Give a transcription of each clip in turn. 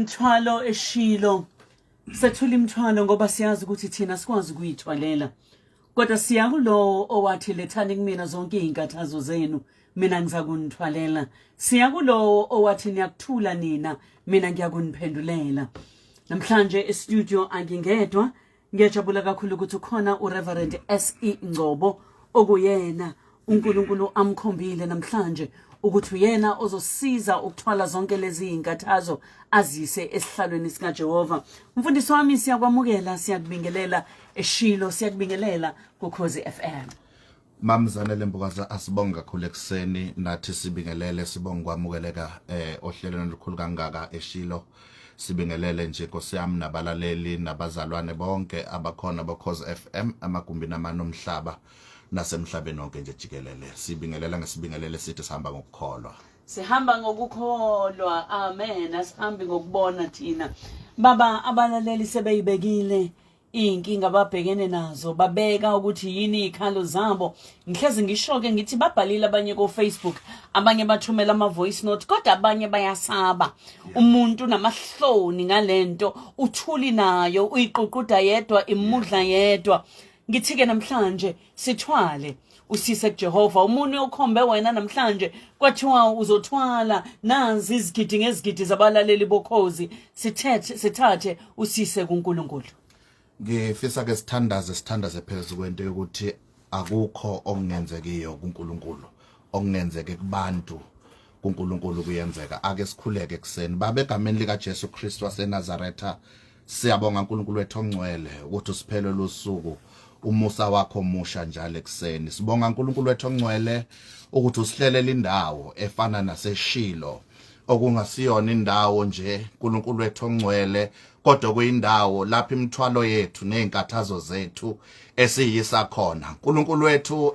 Mthwalo eshilo sethula imthwalo ngoba siyazi ukuthi thina sikwazi ukuyithwalela kodwa siya kulowo owathi lethani kumina zonke izinkathazo zenu mina ngizakunithwalela siya kulowo owathi niyakuthula nina mina ngiyakuniphendulela namhlanje e-studio angingedwa ngiyajabula kakhulu ukuthi ukhona uReverend SE Ngcobo okuyena uNkulunkulu amkhombile namhlanje ukuthi uyena ozosiza ukuthwala zonke lezi izinkathazo azise esihlalweni sikaJehova. Mfundisi wami siyakwamukela siyakubingelela eshilo siyakubingelela kuKhozi FM. Mamzane lembukaza asibonga kakhulu ekseni nathi sibingelele sibonga kwamukeleka ohlelweni olukhulu kangaka eshilo sibingelele nje Nkosi yami nabalaleli nabazalwane bonke abakhona boKhozi FM amagumbi namanomhlaba nasemhlabeni wonke nje jikelele sibingelela ngesibingelele sithi sihamba ngokukholwa sihamba ngokukholwa amen asihambi ngokubona thina baba abalaleli sebeyibekile inkinga babhekene nazo babeka ukuthi yini ikhalo zabo ngihlezi ngishoke ngithi babhalile abanye ko Facebook abanye bathumela ama voice note kodwa abanye bayasaba umuntu namahloni ngalento uthuli nayo uyiququda yedwa imudla yedwa ngithi ke namhlanje sithwale usise kuJehova umuntu okhombe wena namhlanje kwathiwa uzothwala nazi izigidi ngezigidi zabalaleli bokhozi sithathe usise kuNkulunkulu. Ngifisa ke sithandaze phezulu kwento yokuthi akukho okungenzekiyo kuNkulunkulu okungenzeke kubantu kuNkulunkulu kuyenzeka ake sikhuleke ekseni babe egameni lika Jesu Kristu waseNazaretha siyabonga uNkulunkulu wethu ongcwele ukuthi usiphele losuku umusa wakho musha njalo ekseni sibonga uNkulunkulu wethu ongcwele ukuthi usihlelela indawo efana naseshilo okungasiyona indawo nje uNkulunkulu wethu ongcwele kodwa kuyindawo lapha imithwalo yethu nezinkathazo zethu esiyisa khona uNkulunkulu wethu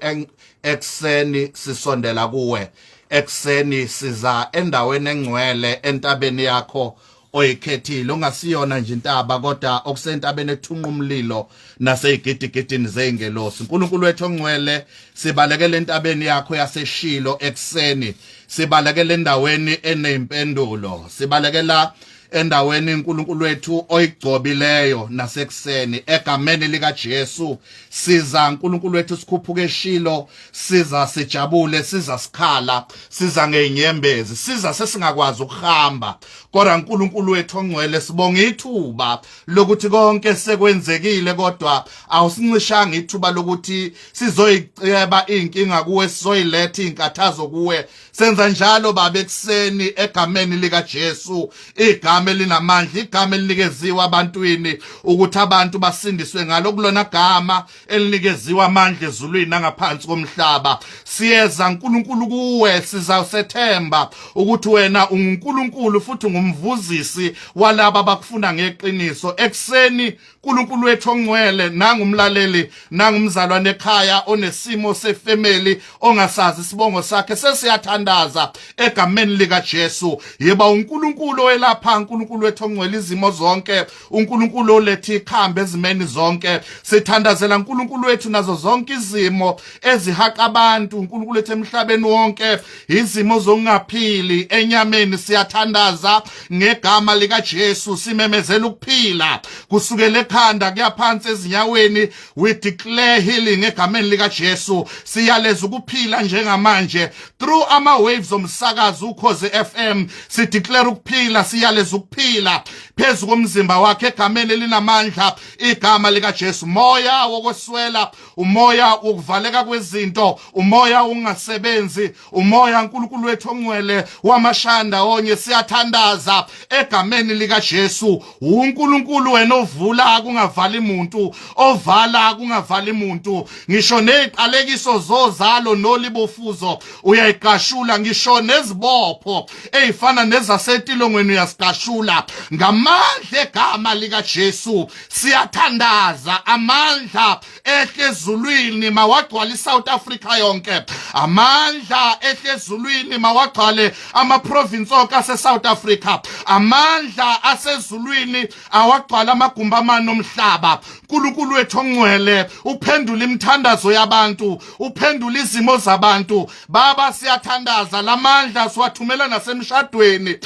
ekseni sisondela kuwe ekseni siza endaweni engcwele entabeni yakho oyikhethile ongasiyona nje intaba kodwa okusentabeni ethunqa umlilo naseyigidigidini zeingelosi uNkulunkulu wethu ongcwele sibalekele entabeni yakho yaseshilo ekseni sibalekele endaweni enezimpendulo sibalekela endaweni uNkulunkulu wethu oyigcobileyo nasekuseni egameni lika Jesu siza uNkulunkulu wethu sikhuphuke eshilo siza sijabule siza sikhala siza ngenyembezi siza sesingakwazi ukuhamba kodwa uNkulunkulu wethu ongcwele sibonga ithuba lokuthi konke sekwenzekile kodwa awusincishanga ithuba lokuthi sizoyiceba inkinga kuwe sizoyiletha izinkathazo kuwe senza njalo baba ekseni egameni lika Jesu igama elinamandla igama elinikeziwe abantwini ukuthi abantu basindiswe ngalo kulona gama elinikeziwe amandla ezulwini nangaphansi komhlaba siyeza uNkulunkulu kuwe sizawusethemba ukuthi wena uNkulunkulu futhi ungumvuzisi walabo abakufuna ngeqiniso ekseni uNkulunkulu wethu ongcwele nangumlaleli nangumzalwane ekhaya onesimo sefamily ongasazi isibongo sakhe sesiyathandaza egameni lika Jesu yeba uNkulunkulu oyelapha uNkulunkulu wethu ongcwele izimo zonke uNkulunkulu oletha ikhambe ezimeni zonke sithandazela uNkulunkulu wethu nazo zonke izimo ezihaqa abantu uNkulunkulu wethu emhlabeni wonke izimo zongaphili enyameni siyathandaza ngegama lika Jesu simemezela ukuphila kusukela ekhanda kuyaphansi ezinyaweni we declare healing egameni lika Jesu siyaleza ukuphila njengamanje through ama waves omsakazo uKhozi FM si declare ukuphila siyaleza ukuphila phezulu komzimba wakhe egameni elinamandla igama lika Jesu moya wokweswela umoya wokuvaleka kwezinto umoya ungasebenzi umoya uNkulunkulu wethu ongcwele wamashanda onye siyathandaza egameni lika Jesu uNkulunkulu wena ovula kungavali umuntu ovala kungavali umuntu ngisho neziqalekiso zozalo nolibofuzo uyayiqashula ngisho nezibopho ezifana nezasetilongweni uyasiqashula ngamandla egama lika Jesu siyathandaza amandla ehlezulwini mawagcwala South Africa yonke amandla ehlezulwini mawagcwale ama province onke ase South Africa Africa amandla asezulwini awagcwala amagumba amane omhlaba uNkulunkulu wethu ongcwele uphendula imithandazo yabantu uphendula izimo zabantu baba siyathandaza lamandla siwathumela nasemshadweni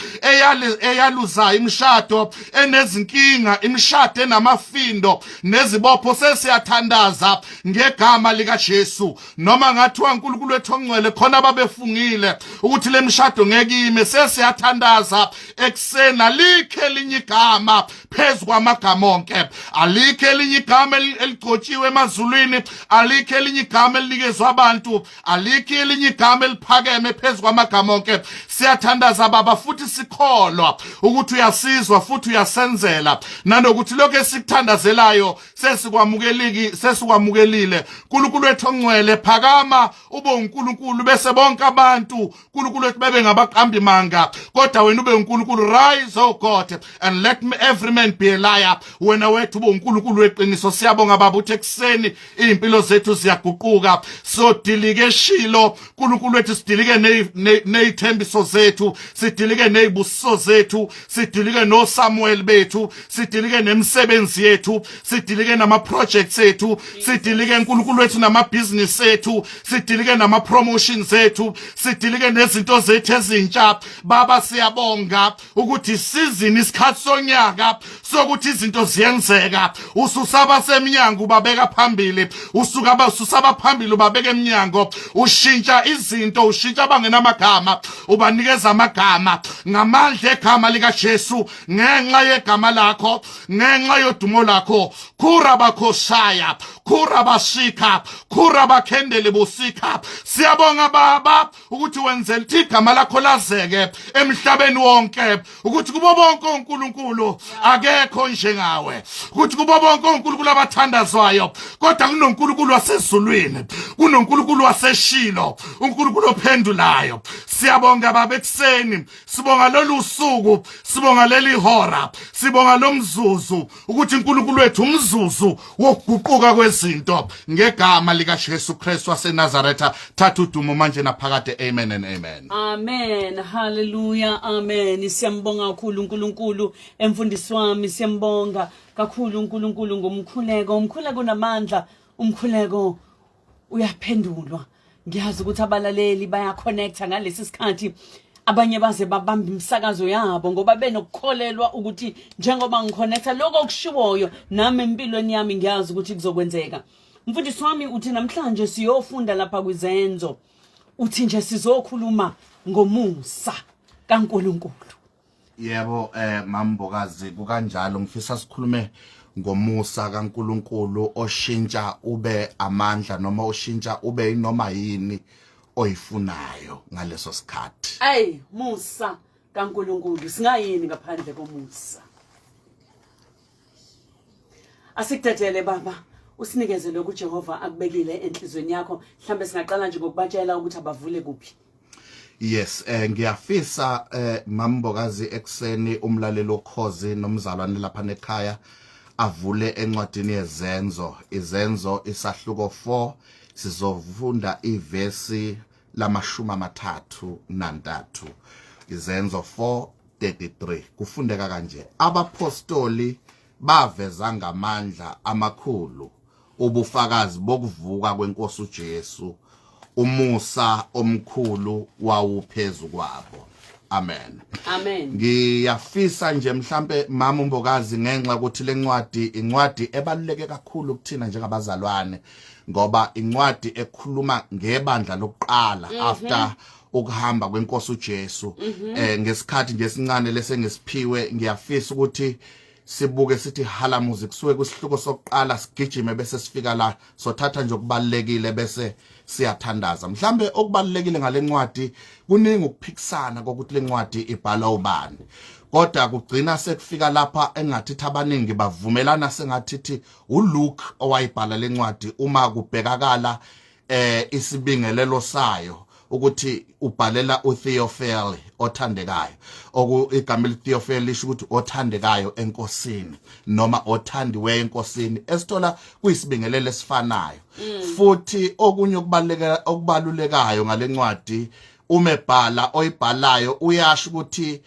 eyaluza imishado enezinkinga imishado enamafindo nezibopho sesiyathandaza ngegama lika Jesu noma ngathiwa uNkulunkulu wethu ongcwele khona babefungile ukuthi lemshado ngeke ime sesiyathandaza ekseni alikhe elinye igama phezu kwamagama onke alikhe elinye igama eligcotshiwe emazulwini alikhe elinye igama elinikezwe abantu alikhe elinye igama eliphakeme phezu kwamagama onke siyathandaza baba futhi sikholwa ukuthi uyasizwa futhi uyasenzela nanokuthi lokho esikuthandazelayo sesikwamukelile uNkulunkulu wethu ongcwele phakama ube uNkulunkulu bese bonke abantu uNkulunkulu wethu bebe ngabaqambi manga kodwa wena ube uNkulunkulu rise oh God and let every man be a liar wena wethu ube uNkulunkulu weqiniso siyabonga baba uthi ekseni impilo zethu ziyaguquka so dilike shilo uNkulunkulu wethu sidilike nezithembiso zethu sidilike nezibusiso zethu sidilike no Samuel bethu sidilike nemisebenzi yethu sidilike nama projects ethu sidilike uNkulunkulu wethu nama business ethu sidilike nama promotions ethu sidilike nezinto zethu ezintsha baba siyabonga ukuthi isizini isikhathi sonyaka sokuthi izinto ziyenzeka ususaba seminyango ubabeka phambili ususaba phambili ubabeka eminyango ushintsha izinto ushintsha abangenamagama ubanikeza amagama ngamandla egama lika Jesu ngenxa yegama lakho ngenxa yodumo lakho khurabakhosaya khurabashika khurabakhendele bosika siyabonga baba ukuthi wenzele igama lakho lazeke emhlabeni wonke ukuthi kubo bonke uNkulunkulu akekho njengawe ukuthi kubo bonke uNkulunkulu abathandazwayo kodwa kunoNkulunkulu wasezulwini kunoNkulunkulu waseshilo uNkulunkulu ophendulayo siyabonga baba ekseni sibonga lolu suku sibonga leli hora sibonga lomzuzu ukuthi uNkulunkulu wethu umzuzu wokuguquka kwezinto ngegama lika Jesu Kristu waseNazaretha thatha udumo manje naphakade amen and amen amen hallelujah amen siyambonga kakhulu uNkulunkulu emfundisi wami siyambonga kakhulu uNkulunkulu ngomkhuleko umkhuleko namandla umkhuleko uyaphendulwa ngiyazi ukuthi abalaleli baya connecta ngalesi sikhathi abanye baze babamba imsakazo yabo ngoba benokukholelwa ukuthi njengoba ngiconnecta lokho okushiwoyo nami empilweni yami ngiyazi ukuthi kuzokwenzeka mfundisi wami uthi namhlanje siyofunda lapha kwizenzo uthi nje sizokhuluma ngomusa kaNkulunkulu yebo mambokazi kukanjalo ngifisa sikhulume ngomusa kaNkulunkulu oshintsha ube amandla noma oshintsha ube inoma yini oyifunayo ngaleso sikhathi musa kaNkulunkulu singayini ngaphandle komusa asikuthathele baba usinikeze lokhu Jehova akubekile enhlizweni yakho mhlambe singaqala nje ngokubatshela ukuthi abavule kuphi yes ngiyafisa mambokazi ekseni umlalelo okhozi nomzalwane lapha nekhaya avule encwadini yezenzo izenzo isahluko 4 sizofunda ivesi la-33 izenzo 4:33 kufundeka kanje abapostoli baveza ngamandla amakhulu ubufakazi bokuvuka kwenkosi uJesu umusa omkhulu wawuphezu kwabo amen amen ngiyafisa nje mhlambe mama umbokazi ngenxa ukuthi lencwadi incwadi ebaluleke kakhulu kuthina njengabazalwane ngoba incwadi ekhuluma ngebandla lokuqala after ukuhamba kwenkosi uJesu ngesikhathi nje sincane lesengisiphiwe ngiyafisa ukuthi sibuke sithi halamuzi kusuke kusihluko sokuqala sigijime bese sifika la sothatha nje okubalekile bese siyathandaza mhlambe okubalekile ngalencwadi kuningi ukuphikisana kokuthi lencwadi ibhala ubani kodwa kugcina sekufika lapha engathi abaningi bavumelana sengathi uLuke owayibhala lencwadi uma kubhekakala isibingelelo sayo ukuthi ubhalela uTheophile othandekayo igama leTheophile lisho ukuthi othandekayo enkosini noma othandiwe enkosini esithola kuyisibingelelo esifanayo futhi okunye okubalulekayo ngalencwadi umebhala oyibhalayo uyasho ukuthi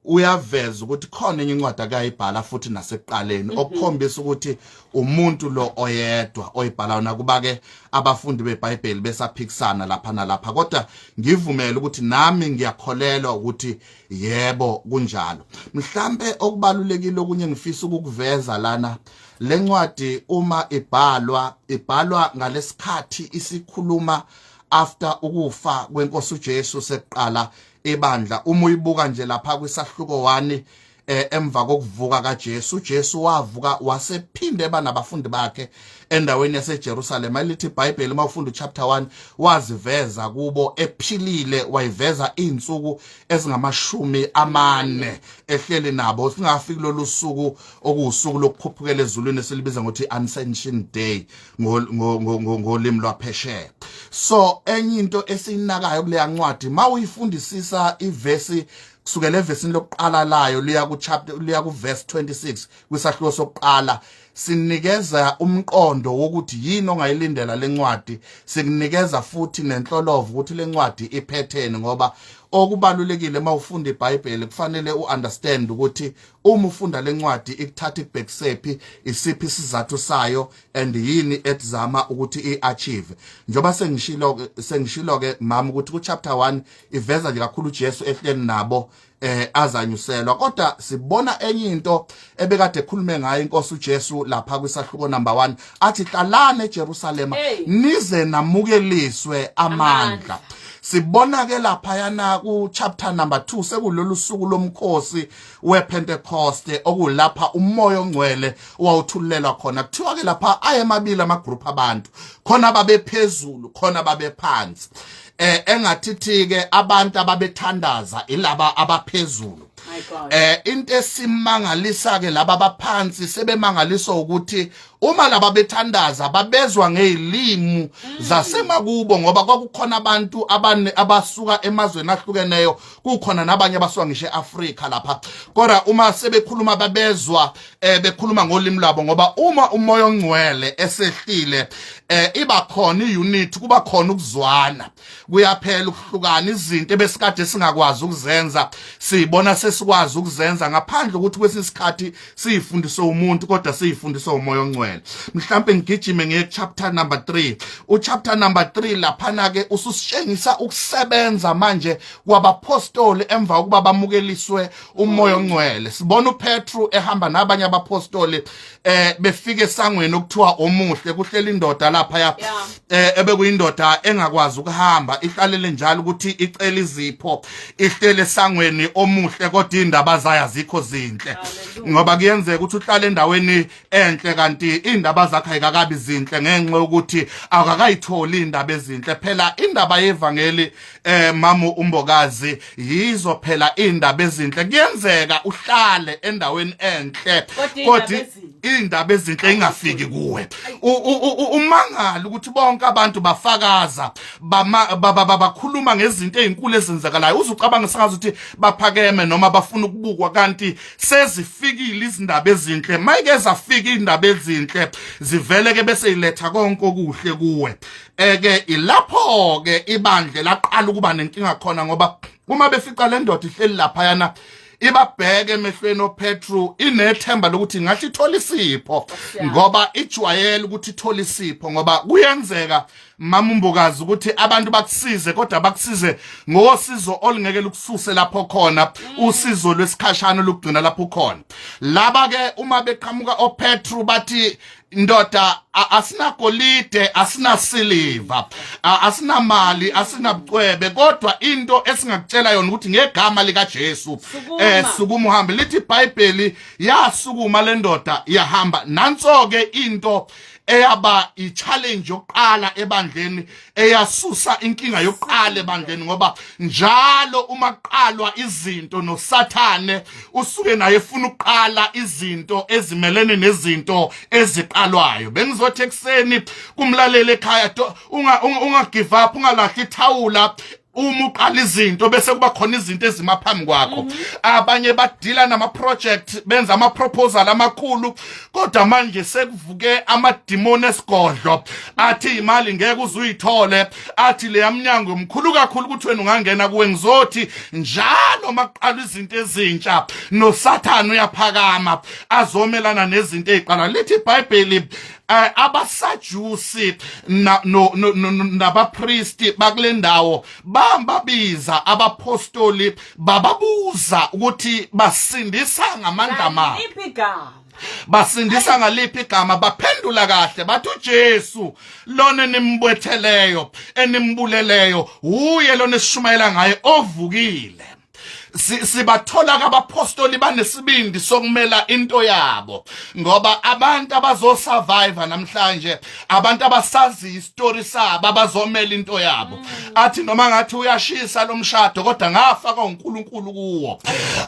uyaveza ukuthi khona enye incwadi akayibhala futhi nasekuqaleni okukhombisa ukuthi umuntu lo oyedwa oyibhala nakuba ke abafundi beBhayibheli besaphikisana lapha nalapha kodwa ngivumela ukuthi nami ngiyakholelwa ukuthi yebo kunjalo. Mhlambe okubalulekile okunye ngifisa ukukuveza lana lencwadi uma ibhalwa ngalesikhathi isikhuluma after ukufa kwenkosi uJesu sekuqala ebandla. Uma uyibuka nje lapha kwisahluko 1 emva kokuvuka kaJesu, uJesu wavuka wasephinde banabafundi bakhe endaweni yaseJerusalem. Alithi iBhayibheli mawufunda uchapter 1 waziveza kubo ephilile, wayiveza izinsuku ezingama40 ehleli nabo singafiki lolu suku okusuku lokukhuphukela ezulwini esilibiza ngokuthi Ascension Day ngolimi lwaphesheya. So enye into esiyinakayo kule yancwadi mawuyifundisisa ivesi kusukela evesini lokuqala layo liya ku verse 26 kwisahluko sokuqala sinikeza umqondo wokuthi yini ongayilindela lencwadi, sikunikeza futhi nenhlolovo ukuthi lencwadi iphethene ngoba okubalulekile mawufunda iBhayibheli kufanele uunderstand ukuthi uma ufunda lencwadi ikuthatha ikubhekisephi isiphi isizathu sayo and yini edzama ukuthi iachieve. Njoba sengishilo ke mama ukuthi ku chapter 1 iveza nje kakhulu uJesu ehleli nabo azanyuselwa, kodwa sibona enye into ebekade ekhulume ngayo inkosi uJesu lapha kwisahluko number 1 athi hlalana eJerusalema nize namukeliswe amandla. Sibona ke lapha yana ku chapter number 2 sekulolu suku lomkhosi wePentecost okulapha umoya ongcwele owawuthulelwa khona. Kuthiwa ke lapha ayemabili amagroup abantu, khona babephezulu khona babephansi. Engathithi ke abantu ababethandaza ilaba abaphezulu. Into esimangalisa ke laba abaphansi sebemangaliswa ukuthi uma laba bethandaza babezwa ngezilimi zasemakubo ngoba kwakukhona abantu abasuka emazweni ahlukeneyo, kukhona nabanye abasuka ngisho eAfrika lapha. Kodwa uma sebekhuluma babezwa bekhuluma ngolimi lwabo ngoba uma umoya ongcwele esehlile iba khona iunity, kuba khona ukuzwana, kuyaphela ukuhlukana. Izinto ebesikade singakwazi ukuzenza sibona sesikwazi ukuzenza ngaphandle ukuthi kwesisikhathi siyifundiswe umuntu kodwa siyifundiswe umoya ongcwele. Mhlambe ngigijime ngechapter number 3. Uchapter number 3 laphana ke ususitshengisa ukusebenza manje kwabapostoli emva ukuba bamukeliswe umoya ongcwele. Sibona uPetru ehamba nabanye abapostoli befike esangweni okuthiwa omuhle, kuhlela indoda lapha ya ebekuyindoda engakwazi ukuhamba, ihlalele njalo ukuthi icela izipho, ihlele esangweni omuhle kodwa indaba zayo azikho zinhle. Ngoba kuyenzeka ukuthi uhlale endaweni enhle kanti indaba zakhe ayikakabi zinhle ngenxa yokuthi akakayitholi indaba ezinhle. Phela indaba yevangeli mama umbokazi yizo phela indaba ezinhle. Kuyenzeka uhlale endaweni enhle kodwa indaba ezinhle ingafiki kuwe. Umangala ukuthi bonke abantu bafakaza bakhuluma ngezinto ezinkulu ezenzakalayo, uzucabanga sengazi ukuthi baphakeme noma bafuna ukubukwa kanti sezifikile izindaba ezinhle. Mayike zafika indaba ezinhle zivele ke bese iletha konke okuhle kuwe. Ke ilapho ke ibandle laqala ukuba nenkinga khona ngoba uma befica le ndoda ihleli lapha yana ibabheke emehlweni oPetru inethemba lokuthi ngathi ithola isipho ngoba ijwayele ukuthi ithola isipho ngoba kuyenzeka mama umbokazi ukuthi abantu bakusize kodwa bakusize ngosizo olungeke lukususe lapho khona, usizo lwesikhashana lokugcina lapho khona. Laba ke uma beqhamuka oPetru bathi ndoda asina golide, asina silver, asina mali, asina bucwebe, kodwa into esingakutshela yona ukuthi ngegama lika Jesu sukuma uhambe. Lithi iBhayibheli yasukuma le ndoda yahamba. Nanso ke into eyaba i-challenge yokuqala ebandleni, eyasusa inkinga yokuqala ebandleni ngoba njalo uma kuqalwa izinto noSathane usuke naye efuna ukuqala izinto ezimelene nezinto eziqalwayo. Bengizothi ekseni kumlaleli ekhaya unga give up, ungalahli ithawula. uma uqala izinto bese kuba khona izinto ezimaphambi kwakho. Abanye badila nama project benza ama proposal amakhulu kodwa manje sekuvuke amadimoni esigodlo athi imali ngeke uzuyithole athi le yamnyango omkhulu kakhulu ukuthi wena ungangena kuwe ngizothi njalo maqala izinto ezintsha noSathane uyaphakama azomelana nezinto eziqala lithi iBhayibheli abasajusi nabapriesti bakule ndawo babiza abapostoli bababuza ukuthi basindisa ngamandla mani basindisa ngaliphi igama baphendula kahle bathi uJesu lona nimbwetheleyo enimbuleleyo uye lona esishumayela ngaye ovukile. Sibathola kabapostoli banesibindi sokumela into yabo ngoba abantu abazosurvive namhlanje abantu abasazi istory sabo abazomela into yabo athi noma ngathi uyashisa lo mshado kodwa ngafaka uNkulunkulu kuwo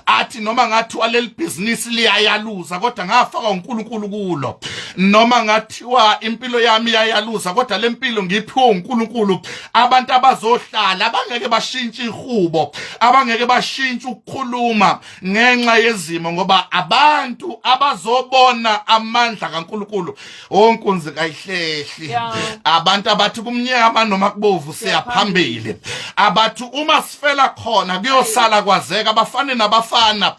athi noma ngathi waleli business liyayaluza kodwa ngafaka uNkulunkulu kulo noma ngathiwa impilo yami iyayaluza kodwa lempilo ngiphiwe uNkulunkulu. Abantu abazohlala abangeke bashintshe ihubo abangeke bashintshe ukukhuluma ngenxa yezimo ngoba abantu abazobona amandla kaNkulunkulu onkunzi kayihlehli abantu abathi kumnyama noma kubovu siyaphambili abathi uma sifela khona kuyosala kwazeka abafana nabafana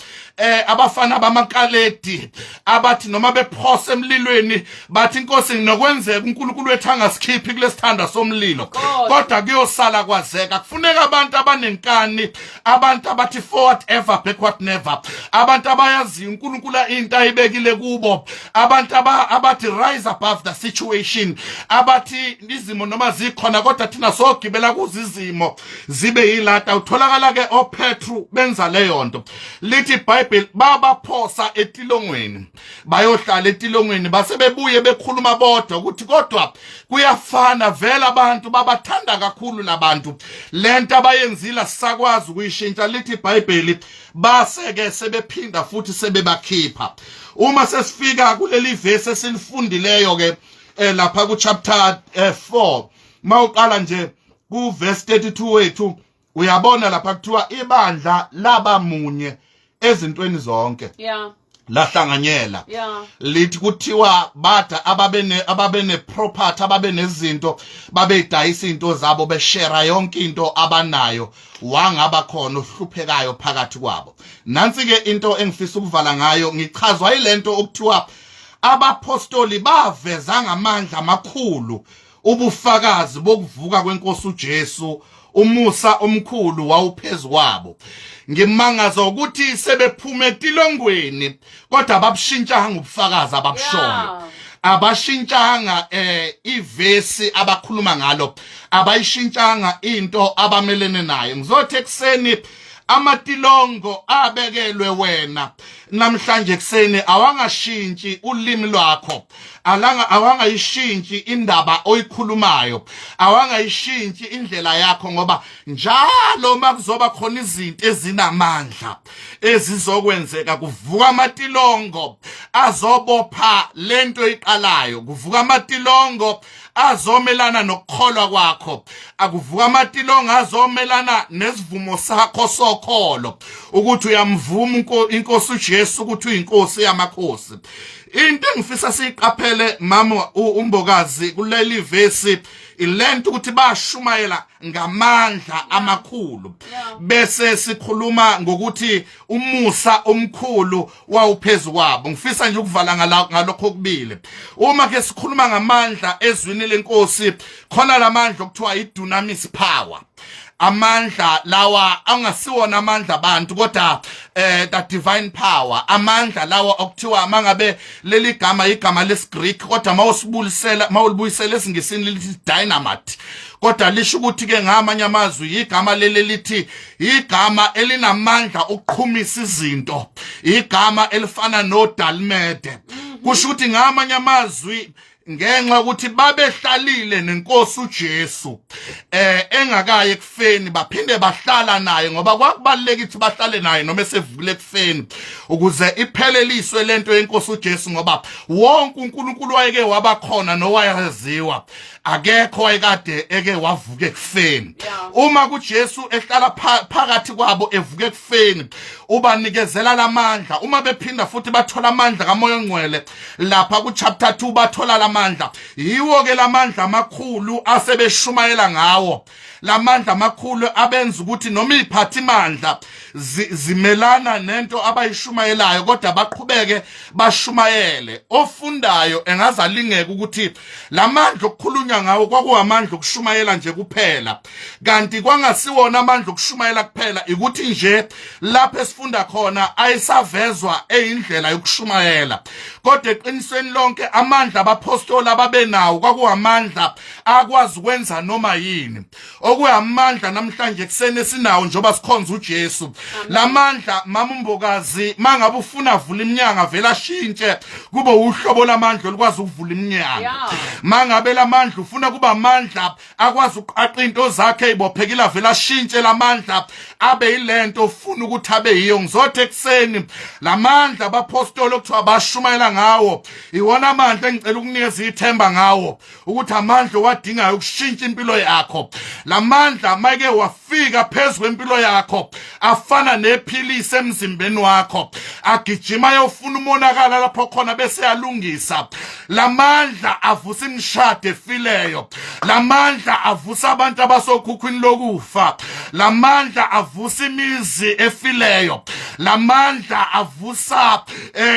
abafana bamakaledi abathi noma bephose emlilweni bathi inkosi nginokwenzeka uNkulunkulu wethu angasikhiphi kulesithanda somlilo kodwa kuyosala kwazeka. Kufuneka abantu abanenkani abantu abathi forward ever backward never abantu abayazi uNkulunkulu into ayibekile kubo abantu abathi rise above the situation abathi izimo noma zikhona kodwa thina sogibela kuzizimo zibe yilata utholakala ke oPetru benza leyo nto lithi iBhayibheli babaphosa etilongweni bayohlala etilongweni basebebuye bekhuluma bodwa ukuthi kodwa kuyafana vela abantu babathanda kakhulu labantu lento abayenzile sisakwazi ukuyishintsha lithi iBhayibheli baseke sebephinda futhi sebebakhipha. Uma sesifika kuleli verse esilifundileyo ke lapha ku chapter 4 mawuqala nje ku verse 32 wethu uyabona lapha kuthiwa ibandla labamunye ezintweni zonke lahlanganyela lithi kuthiwa bada ababene property ababenezinto babedayisa into zabo beshare yonke into abanayo wangaba khona ohluphekayo phakathi kwabo. Nansi ke into engifisa ukuvala ngayo ngichazwa yilento okuthiwa abapostoli baveza ngamandla amakhulu ubufakazi bokuvuka kwenkosi uJesu umusa omkhulu wawuphezulu kwabo. Ngimangaza ukuthi sebephume etilongweni kodwa ababshintshanga ubufakazi ababushoyo abashintshanga ivesi abakhuluma ngalo abayishintshanga into abamelene nayo. Ngizothi ekseni amatilongo abekelwe wena namhlanje ekseni awangashintshi ulimi lwakho awangayishintshi indaba oyikhulumayo awangayishintshi indlela yakho ngoba njalo makuzoba khona izinto ezinamandla ezizokwenzeka kuvuka amatilongo azobopha lento iqalayo kuvuka amatilongo azomelana nokukholwa kwakho akuvuka amatilongo azomelana nesivumo sakho sokholo ukuthi uyamvuma inkosi uJesu ukuthi uyinkosi yamakhosi. Into engifisa siqaphele mama umbokazi kuleli verse ilento ukuthi bashumayela ngamandla amakhulu bese sikhuluma ngokuthi umusa omkhulu wawuphezulu kwabo. Ngifisa nje ukuvala ngalokho kubili. Uma ke sikhuluma ngamandla ezwini lenkosi khona lamandla okuthiwa idunamis power amandla lawa angasiwona amandla abantu kodwa the divine power amandla lawa okuthiwa mangabe leli gama igama lesiGreek kodwa mawulibuyisela esingisini lithi dynamite kodwa lisho ukuthi ke ngamanye amazwi igama leli lithi igama elinamandla okuqhumisa izinto igama elifana nodalmede kusho ukuthi ngamanye amazwi ngenxa ukuthi babehlalile nenkosi uJesu engakaye ekufeni baphinde bahlala naye ngoba kwakubaleka ukuthi bahlale naye noma esevukile ekufeni ukuze ipheleliswe lento yenkosi uJesu ngoba wonke uNkulunkulu wayeke wabakhona nowayaziwa akekho wayekade eke wavuka ekufeni uma kuJesu ehlala phakathi kwabo evuka ekufeni ubanikezela lamandla uma bephinda futhi bathola amandla kaMoya oNgcwele lapha ku chapter 2 bathola lamandla yiwo ke lamandla amakhulu asebeshumayela ngawo lamandla amakhulu abenza ukuthi noma iphathi mandla zimelana nento abayishumayelayo kodwa baqhubeke bashumayele ofundayo engazalingeka ukuthi lamandla okukhulunywa ngawo kwakuamandla okushumayela nje kuphela kanti kwangasiwona amandla okushumayela kuphela ukuthi nje lapho esifunda khona ayisavezwa eyindlela yokushumayela kodwa eqinisweni lonke amandla abaphostoli ababenawo kwakuamandla akwazi ukwenza noma yini okuyamandla namhlanje eksene esinawo njoba sikhonza uJesu lamandla mamumbokazi mangabe ufuna vula iminyanga vela shintshe kube uhlobo lamandla olukwazi ukuvula iminyanga mangabe lamandla ufuna kuba amandla akwazi uqaqa into zakhe ibophekile vela shintshe lamandla abe yilento ufuna ukuthi abe yiyo ngizothe ekseni lamandla abaphostoli okuthiwa bashumayela ngawo iwona amandla engicela ukunikeza ithemba ngawo ukuthi amandla wadingayo ukushintsha impilo yakho lamandla make wafika phezulu kwempilo yakho afana nephilisi emzimbeni wakho agijima yofuna umonakala lapho khona bese yalungisa lamandla avusa imishado efileyo lamandla avusa abantu abasokhukhwini lokufa lamandla avusa imizi efileyo lamandla avusa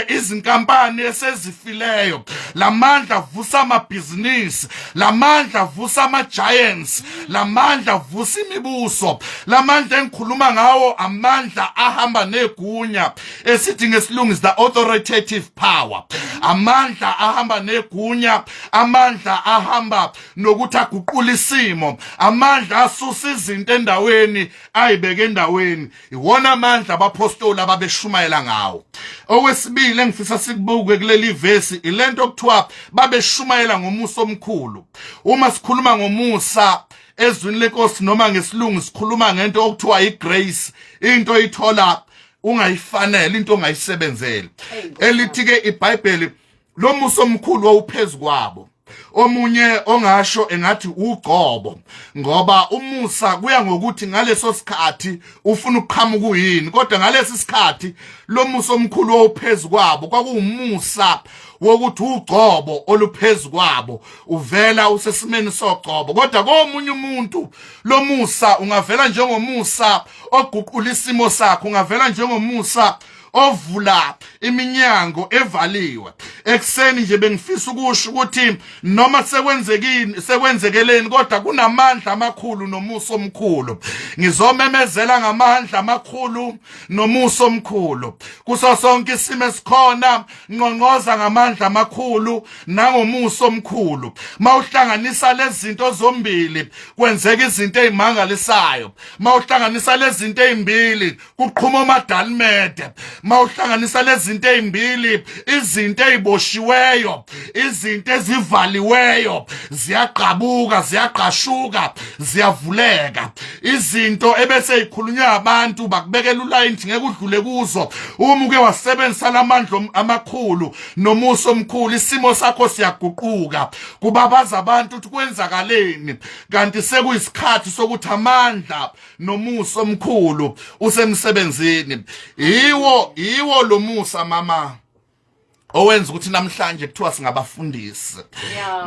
izinkampani esezifileyo lamandla avusa amabhizinisi lamandla avusa ama-giants lamandla avusa imibuso lamandla engikhuluma ngawo amandla ahamba negunya esithi ngesilungu is the authoritative power amandla ahamba negunya amandla ahamba nokuthi aguqula isimo amandla asusa izinto endaweni ayibeke endaweni iwona amandla abaphostoli ababeshumayela ngawo okwesibili engifisa sikubuke kuleli verse ilento okuthiwa babeshumayela ngomusa omkhulu uma sikhuluma ngomusa ezwini lenkosi noma ngesilungu sikhuluma ngento okuthiwa igrace into oyithola ungayifanele into ongayisebenzeli elithi ke iBhayibheli lo musa omkhulu wawuphezulu kwabo omunye ongasho engathi uGcobo ngoba umusa kuya ngokuthi ngaleso sikhathi ufuna ukuqhamuka uyini kodwa ngalesi sikhathi lo musa omkhulu wawuphezulu kwabo kwakuwumusa wokuthi uGcobo oluphezulu kwabo uvela usesimeni soGcobo kodwa komunye umuntu lo musa ungavela njengomusa oguqula isimo sakho ungavela njengomusa ovula iminyango evaliwe ekseni nje bengifisa ukusho ukuthi noma sekwenzekeleni kodwa kunamandla amakhulu nomusa omkhulu ngizomemezela ngamandla amakhulu nomusa omkhulu kuso sonke isimo esikhona ngqongqoza ngamandla amakhulu nangomusa omkhulu mawuhlanganisa lezi zinto zombili kwenzeka izinto ezimangalisayo mawuhlanganisa lezi zinto ezimbili kuqhuma umadalmede mawuhlanganisa lezi zinto ezimbili izinto eziboshiweyo izinto ezivaliweyo ziyaqhabuka ziyaqashuka ziyavuleka izinto ebese ikhulunywa abantu bakubekela ulayini ngeke udlule kuzo uma uke wasebenzisa lamandla amakhulu nomusa omkhulu isimo sakho siyaguquka kubabaza abantu ukuthi kwenzakaleni kanti sekuyisikhathi sokuthi amandla nomusa omkhulu usemsebenzini yiwo lo musa mama owenza ukuthi namhlanje kuthiwa singabafundisi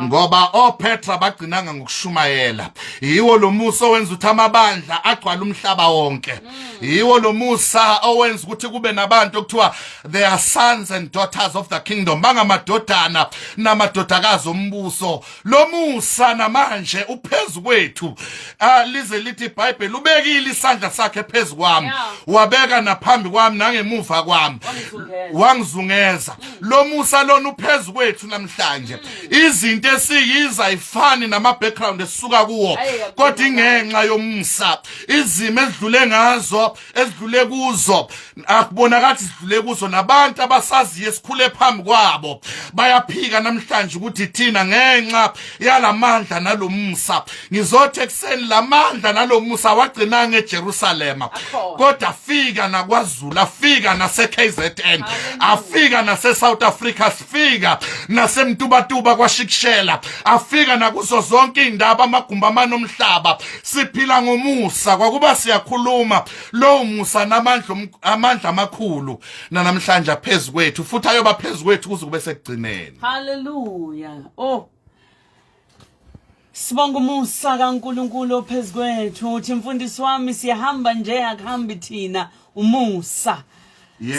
ngoba oPetra bagcinanga ngokushumayela yiwo lo musa owenza ukuthi amabandla agcwala umhlaba wonke yiwo lo musa owenza ukuthi kube nabantu okuthiwa they are sons and daughters of the kingdom bangamadodana namadodakazi ombuso lo musa namanje uphezulu kwethu lize lithi iBhayibheli ubekile isandla sakhe phezulu kwami wabeka naphambi kwami nangemuva kwami wangizungeza lo Musa lona uphezulu kwethu namhlanje izinto esiyiza ayifani nama background esisuka kuwo kodwa ingenxa yomusa izimo ezidlule ngazo ezidlule kuzo akubonakala sidlule kuzo nabantu abasaziye esikhule phambi kwabo bayaphika namhlanje ukuthi thina ngenxa yalamandla nalomusa ngizothi ekseni lamandla nalomusa wagcina ngeJerusalem kodwa afika naKwaZulu afika nase KZN afika nase South Africa sifika nasemtubatuba kwaShikshela afika nakuzo zonke indaba amagumba amanomhlaba siphila ngomusa kwakuba siyakhuluma lo musa namandla amakhulu namhlanje phezulu kwethu futhi ayoba phezulu kwethu kuze kube sekugcineni. Hallelujah. Oh, sibonga umusa kaNkulunkulu ophezulu kwethu uthi mfundisi wami siyahamba nje akuhambi thina umusa.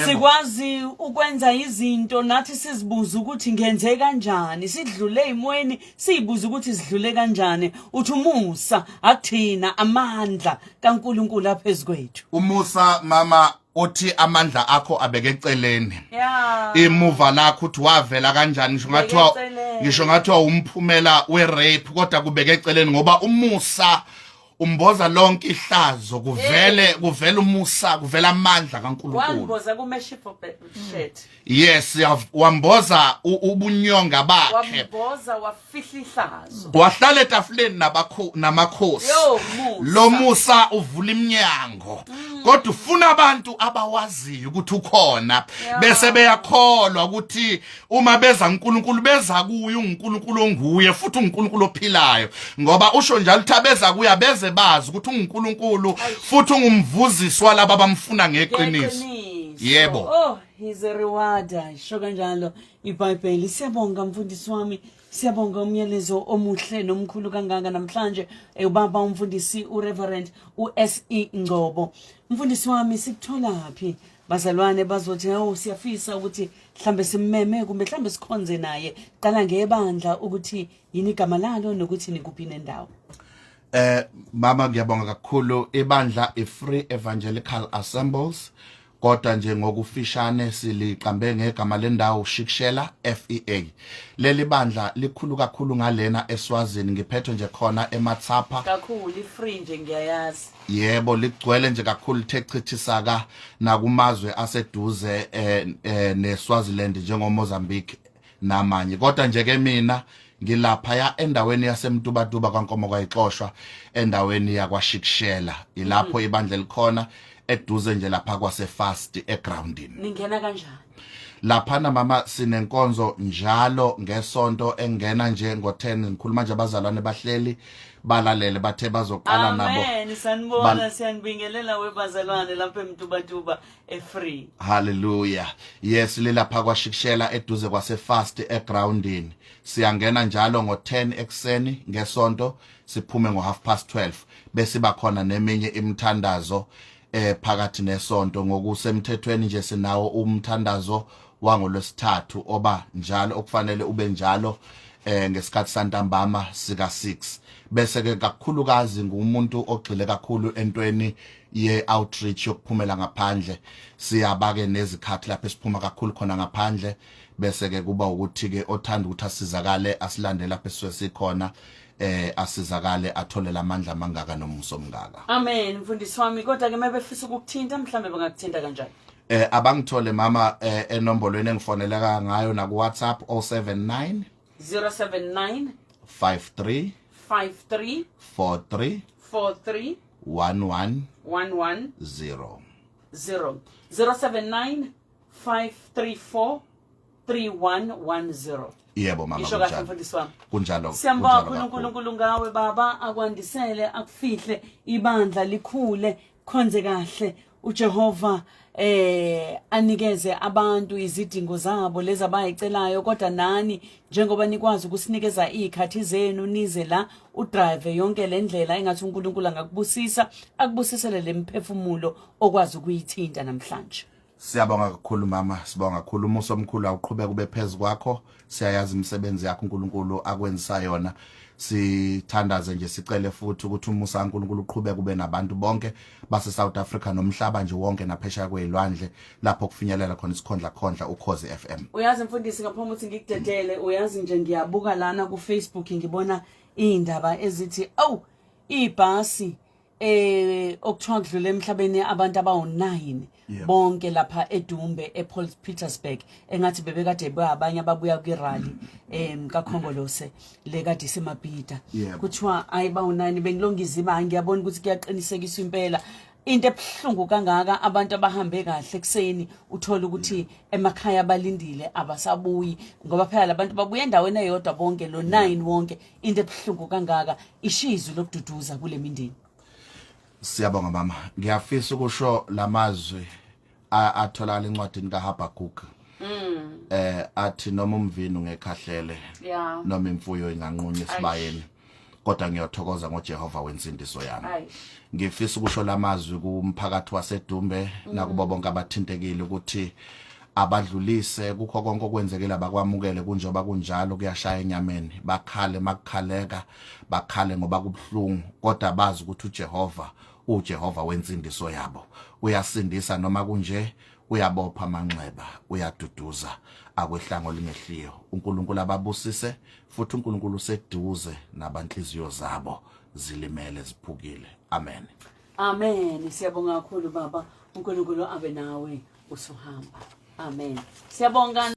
Sikwazi ukwenza izinto nathi sizibuza ukuthi ngenze kanjani sidlule emoyeni sizibuza ukuthi sidlule kanjani uthi umusa akuthina amandla kaNkulunkulu aphezulu kwethu. Umusa mama uthi amandla akho abeke eceleni imuva lakho uthi wavela kanjani ngisho ngathiwa umphumela we-rape kodwa kubeke eceleni ngoba umusa umboza lonke ihlazo kuvele umusa kuvela amandla kaNkulunkulu wamboza kuMeshibhoshethi yes wamboza ubunyonga bakhe wamboza wafihla ihlazo wahlala etafuleni namakhosi lo Musa uvula iminyango kodwa ufuna abantu abawaziyo ukuthi ukhona bese beyakholwa ukuthi uma beza uNkulunkulu beza kuye uNkulunkulu onguye futhi uNkulunkulu ophilayo ngoba usho njalo ukuthi abeza kuya beze bazi ukuthi uNkulunkulu futhi ungumvuzisi walabo abamfuna ngeqiniso. Yebo. Oh, he's a rewarder. Isho kanjalo iBhayibheli. Siyabonga mfundisi wami. Siyabonga umyalezo omuhle nomkhulu kangaka namhlanje ubaba umfundisi uReverend uSE Ngcobo. Mfundisi wami sikutholaphi? Bazalwane bazothi siyafisa ukuthi mhlambe simmeme kumbe mhlambe sikhonze naye. Qala ngebandla ukuthi yini igama lalo nokuthi nikuphi nendawo. Mama ngiyabonga kakhulu ibandla iFree Evangelical Assemblies kodwa nje ngokufishane siliqambe ngegama lendawo uShikshela FEA. Leli bandla likhulu kakhulu ngalena eSwazini ngiphethwe nje khona eMathapha kakhulu iFree nje ngiyayazi. Yebo ligcwele nje kakhulu litechithisaka nakumazwe aseduze neSwaziland njengoMozambique namanye kodwa nje ke mina ngilapha ya endaweni yasemtubatuba kwaNkomo kwayixoshwa endaweni yakwaShikshela ilapho ibandla likhona eduze nje lapha kwaseFast egroundini. Ningena kanjani? Lapha na mama sinenkonzo njalo ngesonto engena nje ngo10 ngikhuluma nje abazalwane bahleli balalele bathe bazoqala nabo. Amen. Sanibona siyanibingelela webazalwane lapha emtubatuba eFree. Hallelujah. Yes lilapha kwaShikshela eduze kwaseFast egroundini. Siyangena njalo ngo10 ekseni ngesonto siphume ngo12:30 bese bakhona neminye imithandazo phakathi nesonto ngokusemthethweni nje sinawo umthandazo wangolwesithathu oba njalo okufanele ube njalo ngesikhathi santambama sika 6 bese ke kakhulukazi ngumuntu ogxile kakhulu entweni ye-outreach yokuphumela ngaphandle siyabake nezikhathi lapho siphuma kakhulu khona ngaphandle bese ke kuba ukuthi ke othanda ukuthi asizakale asilandele lapho sikhona asizakale athole amandla amangaka nomuso omngaka. Amen mfundisi wami kodwa ke mebefisa ukukuthinta mhlambe bangakuthinta kanjani? Abangithole mama enombolweni engifoneleka ngayo na ku WhatsApp 079 53 43 11 0 079 534 3110. Yebo mama kunjalo. Siyambonga uNkulunkulu ngawe baba akwandisele akufihle ibandla likhule khonze kahle uJehova anikeze abantu izidingo zabo lezi abayicelayo kodwa nani njengoba nikwazi ukusinikeza ikhathi zenu nize la udrive yonke lendlela engathi uNkulunkulu angakubusisa akubusisele lemphefumulo okwazi ukuyithinta namhlanje. Siyabonga kakhulu mama, sibonga kakhulu Umusa omkhulu awuqhubeka ube phezulu kwakho. Siyayazi imisebenzi yakho uNkulunkulu akwenzisa yona. Sithandaze nje sicele futhi ukuthi Umusa kaNkulunkulu uqhubeka ube nabantu bonke base South Africa nomhlaba nje wonke naphesheya kwezilwandle lapho kufinyelela khona isikhondla Ukhozi FM. Uyazi mfundisi ngaphambi ukuthi ngikudedele, uyazi nje ngiyabuka lana ku Facebook ngibona indaba ezithi ibhasi okuthiwa kudlule emhlabeni abantu abawu9 bonke lapha eDumbe ePietersburg engathi bebekade abanye ababuya kwirally kaKhongolose lekade isemabhida kuthiwa ayibawu9 bengilongizima ngiyabona ukuthi kuyaqinisekiswa impela into ebhlungu kangaka abantu abahambe kahle kuseni uthola ukuthi emakhaya abalindile abasabuyi ngoba phela labantu babuya endaweni eyodwa bonke lo 9 wonke into ebhlungu kangaka ishizwe lokududuza kule mindeni. Siyabonga mama, ngiyafisa ukusho lamazwi atholakala encwadini kaHabakuk. Athi noma umvini ungekhahlele noma imfuyo inganqunye esibayeni kodwa ngiyothokoza ngoJehova wensindiso yami. Ngifisa ukusho lamazwi kumphakathi waseDumbe nakubo bonke abathintekile ukuthi abadlulise kukho konke okwenzekile abakwamukele kunjoba kunjalo kuyashaya enyameni bakhale makukhaleka bakhale ngoba kubhlungu kodwa bazi ukuthi uJehova wensindiso yabo uyasindisa noma kunje uyabopha amanxeba uyaduduza akwehlango lingehliyo uNkulunkulu ababusise futhi uNkulunkulu useduze nabanhliziyo zabo zilimele ziphukile. Amen. Amen. Siyabonga kakhulu baba, uNkulunkulu abe nawe usuhamba. Amen. Siyabonga.